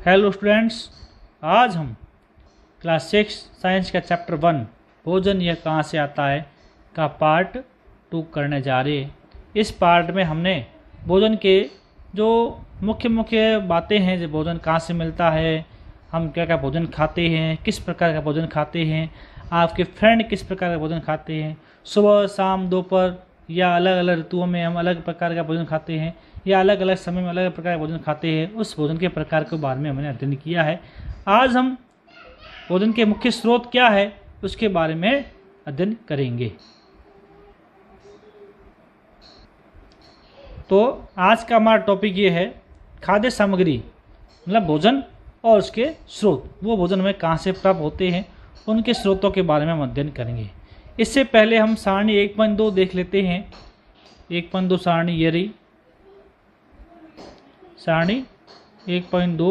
Hello students, आज हम class 6 science का चैप्टर 1 भोजन यह कहाँ से आता है का पार्ट 2 करने जा रहे हैं। इस पार्ट में हमने भोजन के जो मुख्य बातें हैं, जो भोजन कहाँ से मिलता है, हम क्या क्या भोजन खाते हैं, किस प्रकार का भोजन खाते हैं, आपके फ्रेंड किस प्रकार का भोजन खाते हैं, सुबह शाम दोपहर या अलग अलग ऋतुओं में हम अलग प्रकार का भोजन खाते हैं या अलग अलग समय में अलग प्रकार का भोजन खाते हैं, उस भोजन के प्रकार के बारे में हमने अध्ययन किया है। आज हम भोजन के मुख्य स्रोत क्या है उसके बारे में अध्ययन करेंगे। तो आज का हमारा टॉपिक ये है खाद्य सामग्री, मतलब भोजन और उसके स्रोत, वो भोजन हमें कहाँ से प्राप्त होते हैं, उनके स्रोतों के बारे में हम अध्ययन करेंगे। इससे पहले हम सारणी 1.2 देख लेते हैं। 1.2 सारणी ये रही सारणी 1.2।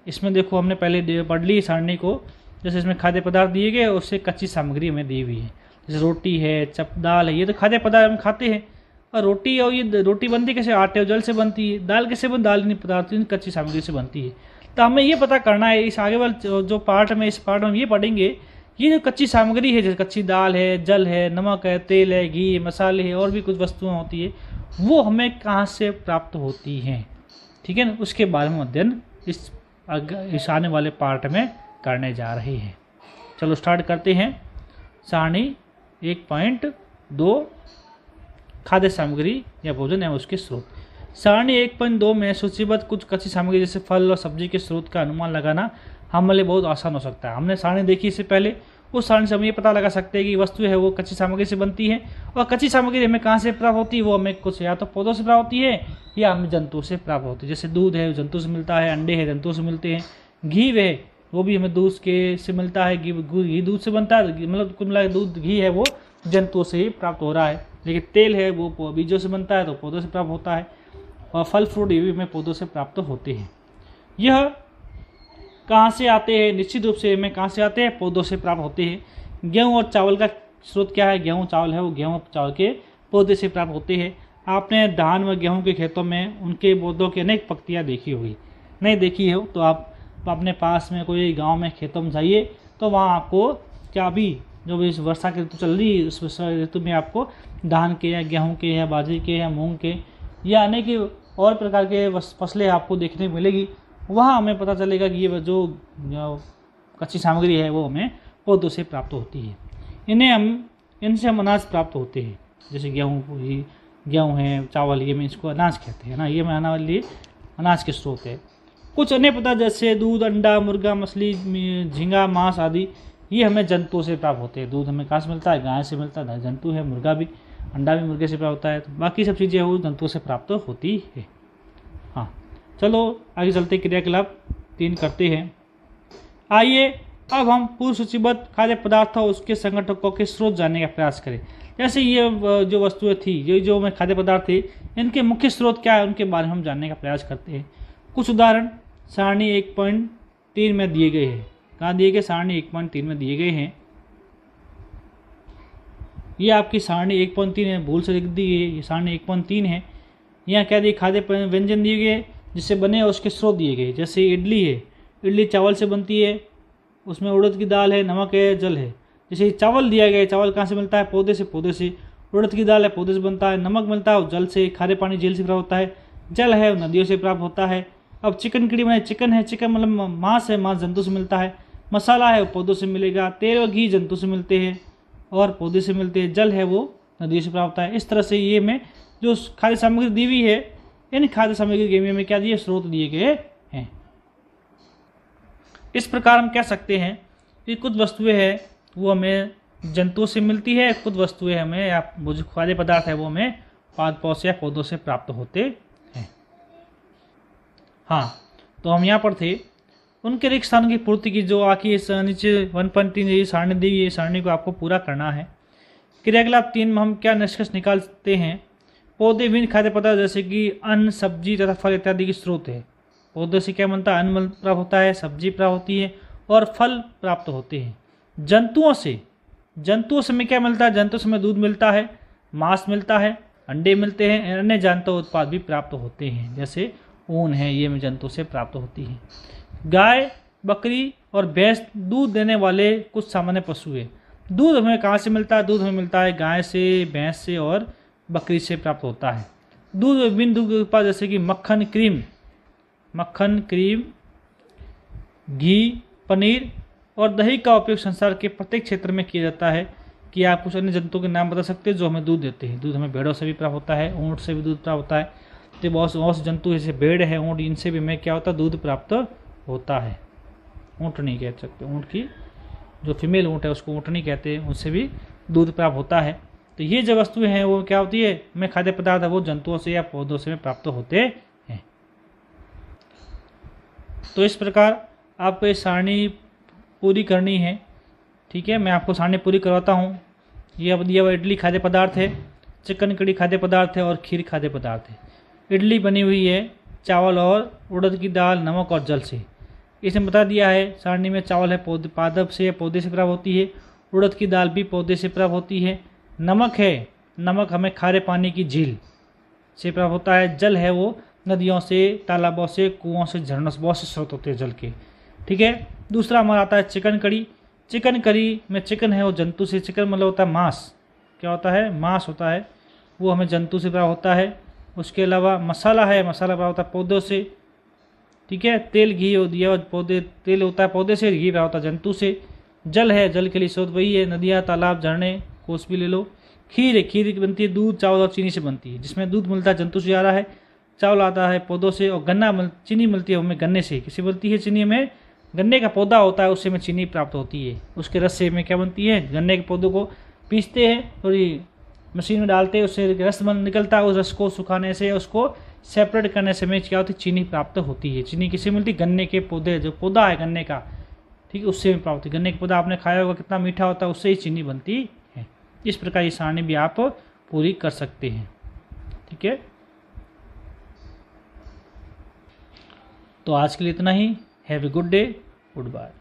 इसमें देखो हमने पहले पढ़ ली सारणी को। जैसे इसमें खाद्य पदार्थ दिए गए, उससे कच्ची सामग्री हमें दी हुई है। जैसे रोटी है, दाल है, ये तो खाद्य पदार्थ हम खाते हैं। और रोटी, और ये रोटी बनती कैसे, आटे और जल से बनती है। दाल कैसे बनती, दाल नहीं पदार्थ कच्ची सामग्री से बनती है। तो हमें ये पता करना है, इस आगे वाले जो पार्ट में, इस पार्ट में हम ये पढ़ेंगे, ये जो कच्ची सामग्री है, जैसे कच्ची दाल है, जल है, नमक है, तेल है, घी, मसाले हैं और भी कुछ वस्तुएं होती है, वो हमें कहाँ से प्राप्त होती हैं, ठीक है ना। उसके बारे में अध्ययन इस आने वाले पार्ट में करने जा रहे हैं। चलो स्टार्ट करते हैं। सारणी 1.2 खाद्य सामग्री या भोजन है उसके स्रोत। सारणी 1.2 में सूचीबद्ध कुछ कच्ची सामग्री जैसे फल और सब्जी के स्रोत का अनुमान लगाना हमारे लिए बहुत आसान हो सकता है। हमने सारणी देखी इससे पहले, उस सारणी से हम ये पता लगा सकते हैं कि वस्तु है वो कच्ची सामग्री से बनती है। और कच्ची सामग्री हमें कहाँ से प्राप्त होती है, वो हमें कुछ या तो पौधों से प्राप्त होती है या हमें जंतुओं से प्राप्त होती है। जैसे दूध है जंतु से मिलता है, अंडे है जंतुओं से मिलते हैं, घी है वो भी हमें दूध के से मिलता है, घी दूध से बनता है, मतलब कुल मिला दूध घी है वो जंतुओं से ही प्राप्त हो रहा है। लेकिन तेल है वो बीजों से बनता है, तो पौधों से प्राप्त होता है। और फल फ्रूट ये भी हमें पौधों से प्राप्त होते हैं। यह कहाँ से आते हैं, निश्चित रूप से हमें कहाँ से आते हैं, पौधों से प्राप्त होते हैं। गेहूँ और चावल का स्रोत क्या है, गेहूँ चावल है वो गेहूँ चावल के पौधे से प्राप्त होते हैं। आपने धान व गेहूँ के खेतों में उनके पौधों की अनेक पत्तियाँ देखी होगी। नहीं देखी हो तो आप अपने पास में कोई गांव में खेतों में जाइए, तो वहाँ आपको क्या भी जो भी इस वर्षा की ऋतु चल रही है, उस वर्षा ऋतु में आपको धान के या गेहूँ के या बाजरे के या मूंग के या अनेक और प्रकार के फसलें आपको देखने को मिलेगी। वहाँ हमें पता चलेगा कि ये जो कच्ची सामग्री है वो हमें पौधों से प्राप्त होती है। इनसे हम अनाज प्राप्त होते हैं। जैसे गेहूँ है, चावल, ये में इसको अनाज कहते हैं ना, ये में आने वाले अनाज के स्रोत है। कुछ अन्य पदार्थ जैसे दूध, अंडा, मुर्गा, मछली, झींगा, मांस आदि, ये हमें जंतुओं से प्राप्त होते हैं। दूध हमें कहाँ से मिलता है, गाय से मिलता है, जंतु है, मुर्गा भी, अंडा भी मुर्गे से प्राप्त होता है। तो बाकी सब चीज़ें वो जंतुओं से प्राप्त होती है। हाँ, चलो आगे चलते क्रियाकलाप 3 करते हैं। आइए अब हम पूर्व सूचीबद्ध खाद्य पदार्थ और उसके संगठकों के स्रोत जानने का प्रयास करें। जैसे ये जो वस्तुएं थी, ये जो हमें खाद्य पदार्थ थे, इनके मुख्य स्रोत क्या है उनके बारे में हम जानने का प्रयास करते हैं। कुछ उदाहरण सारणी 1.3 में दिए गए हैं। कहाँ दिए गए, सारणी 1.3 में दिए गए हैं। ये आपकी सारणी 1.3 है, भूल से लिख दी है, ये सारणी 1.3 है। यहाँ क्या दिए, खाद्य व्यंजन दिए गए जिससे बने और उसके स्रोत दिए गए। जैसे इडली है, इडली चावल से बनती है, उसमें उड़द की दाल है, नमक है, जल है। जैसे चावल दिया गया, चावल कहाँ से मिलता है, पौधे से। उड़द की दाल है, पौधे से बनता है। नमक मिलता है जल से, खारे पानी झील से प्राप्त होता है। जल है नदियों से प्राप्त होता है। अब चिकन कड़ी बनाए, चिकन है, चिकन मतलब मांस है, मांस जंतु से मिलता है। मसाला है पौधों से मिलेगा। तेल और घी जंतु से मिलते हैं और पौधे से मिलते हैं। जल है वो नदियों से प्राप्त होता है। इस तरह से ये में जो खाद्य सामग्री दी हुई है, इन खाद्य सामग्री के में क्या दिए, स्रोत दिए गए हैं। इस प्रकार हम कह सकते हैं कि कुछ वस्तुएं हैं वो हमें जंतुओं से मिलती है, कुछ वस्तुएं हमें या जो खाद्य पदार्थ है वो हमें पाद पौधे या पौधों से प्राप्त होते हैं। हाँ, तो हम यहाँ पर थे उनके रिक्त स्थानों की पूर्ति की, जो आखिर इस नीचे 1.3 सारणी दी है, सारणी को आपको पूरा करना है। क्रियाकलाप 3 में हम क्या निष्कर्ष निकालते हैं, पौधे विभिन्न खाद्य पदार्थ जैसे कि अन्न, सब्जी तथा फल इत्यादि की स्रोत है। पौधों से क्या बनता है, अन्न प्राप्त होता है, सब्जी प्राप्त होती है और फल प्राप्त होते हैं। जंतुओं से हमें क्या मिलता है, जंतुओं से हमें दूध मिलता है, मांस मिलता है, अंडे मिलते हैं, अन्य जंतु उत्पाद भी प्राप्त होते हैं। जैसे ऊन है, ये में जंतु से प्राप्त होती है। गाय, बकरी और भैंस दूध देने वाले कुछ सामान्य पशु है। दूध हमें कहाँ से मिलता है? दूध हमें मिलता है गाय से, भैंस से और बकरी से प्राप्त होता है। दूध विभिन्न दुग्ध उत्पाद जैसे कि मक्खन, क्रीम, घी, पनीर और दही का उपयोग संसार के प्रत्येक क्षेत्र में किया जाता है। कि आप कुछ अन्य जंतुओं के नाम बता सकते हैं जो हमें दूध देते हैं? दूध हमें भेड़ों से भी प्राप्त होता है, ऊँट से भी दूध प्राप्त होता है। तो बहुत से जंतु जैसे भेड़ है, ऊँट, इनसे भी हमें क्या होता है? दूध प्राप्त होता है। ऊँट नहीं कह सकते, ऊँट की जो फीमेल ऊँट है उसको ऊँटनी कहते हैं, उनसे भी दूध प्राप्त होता है। तो ये जो वस्तुएं हैं वो क्या होती है? हमें खाद्य पदार्थ है वो जंतुओं से या पौधों से प्राप्त होते हैं। तो इस प्रकार आपको ये सारणी पूरी करनी है। ठीक है, मैं आपको सारणी पूरी करवाता हूँ। ये अब दिया हुआ इडली खाद्य पदार्थ है, चिकन कड़ी खाद्य पदार्थ है और खीर खाद्य पदार्थ है। इडली बनी हुई है चावल और उड़द की दाल, नमक और जल से। इसने बता दिया है सारणी में चावल है पादप से या पौधे से प्राप्त होती है, उड़द की दाल भी पौधे से प्राप्त होती है, नमक है, नमक हमें खारे पानी की झील से प्राप्त होता है, जल है वो नदियों से, तालाबों से, कुओं से, झरनों से, बहुत से स्रोत होते हैं जल के। ठीक है, दूसरा हमारा आता है चिकन कड़ी। चिकन करी में चिकन है वो जंतु से, चिकन मतलब होता है मांस, क्या होता है? मांस होता है, वो हमें जंतु से प्राप्त होता है। उसके अलावा मसाला है, मसाला प्राप्त होता है पौधों से। ठीक है, तेल, घी हो दिया पौधे, तेल होता है पौधे से, घी प्राप्त होता है जंतु से। जल है, जल के लिए स्रोत वही है नदियाँ, तालाब, झरने, कोस भी ले लो। खीर है, खीर बनती है दूध, चावल और चीनी से बनती है, जिसमें दूध मिलता है जंतु से आ रहा है, चावल आता है पौधों से और चीनी मिलती है हमें गन्ने से। किसी बनती है चीनी? में गन्ने का पौधा होता है, उससे हमें चीनी प्राप्त होती है। उसके रस से हमें क्या बनती है? गन्ने के पौधों को पीसते हैं और ये मशीन में डालते हैं, उससे रस निकलता है। उस रस को सुखाने से, उसको सेपरेट करने से हमें क्या होती है? चीनी प्राप्त होती है। चीनी किससे मिलती है? गन्ने के पौधे, जो पौधा है गन्ने का, ठीक है, उससे प्राप्त होती है। गन्ने का पौधा आपने खाया होगा, कितना मीठा होता है, उससे ही चीनी बनती है। इस प्रकार ये सारणी भी आप पूरी कर सकते हैं। ठीक है, तो आज के लिए इतना ही। Have a good day, good bye.